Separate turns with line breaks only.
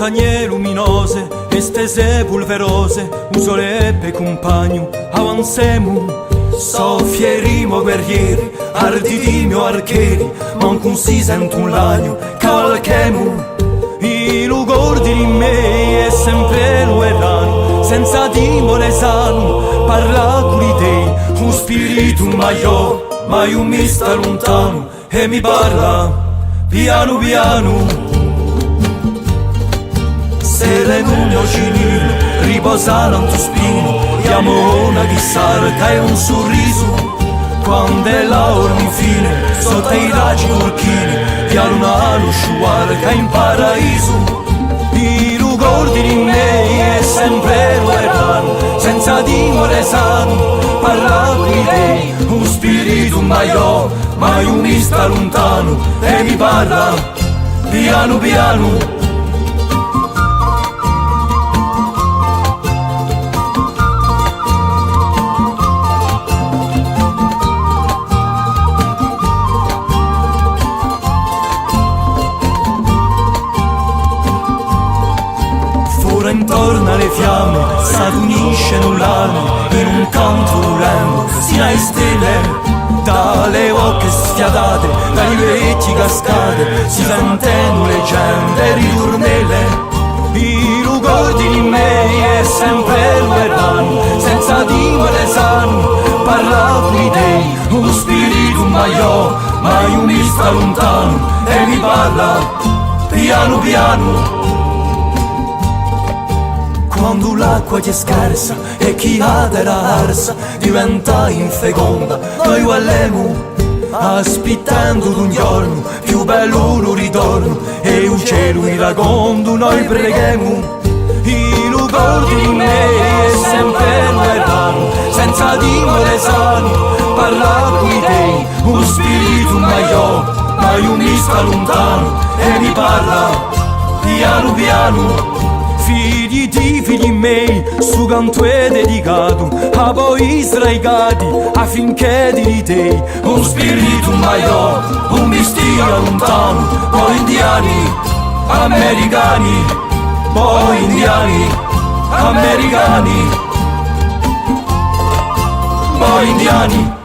montagne luminose, estese polverose, un sole per compagno, avanzemo. Soffierimo guerrieri, arditimo archeri, manco si sente un lagno, calchemo. I lugordi di me è sempre lo erano, senza timore sano, parla con i dei, un spirito maiò, ma io mi sta lontano e mi parla piano piano. Se le nulla cinino riposano in tuo spino, diamo una chissarca e un sorriso. Quando è l'ora infine, sotto i raggi turchini, piano una luce che in paradiso. I ricordi di me è sempre lo erano, senza timore sano, parla con te, un spirito maiò, ma io mi sta lontano e mi parla piano piano. Intorno alle fiamme s'adunisce null'alme in un canto urlando sino alle stelle, dalle ocche sfiatate, dai vecchi cascate si sentono leggende e ritornelle. I ricordi di me è sempre lo erano, senza timore sano, parla con te, uno spirito maiò, ma io mi sta lontano e mi parla piano piano. Quando l'acqua è scarsa e chi ha della arsa diventa infeconda, noi vallemo aspettando un giorno più bello lo ritorno e il cielo iragondo noi preghiamo. I ricordi di me è sempre lo erano, senza timore sano, parla con te, un spirito maiò, ma io mi sta lontano e mi parla piano piano. Figli di figli miei, su canto è dedicato a voi sdraiati affinché di te un spirito maiò, un mistero lontano, voi indiani, americani, voi indiani, americani, voi indiani.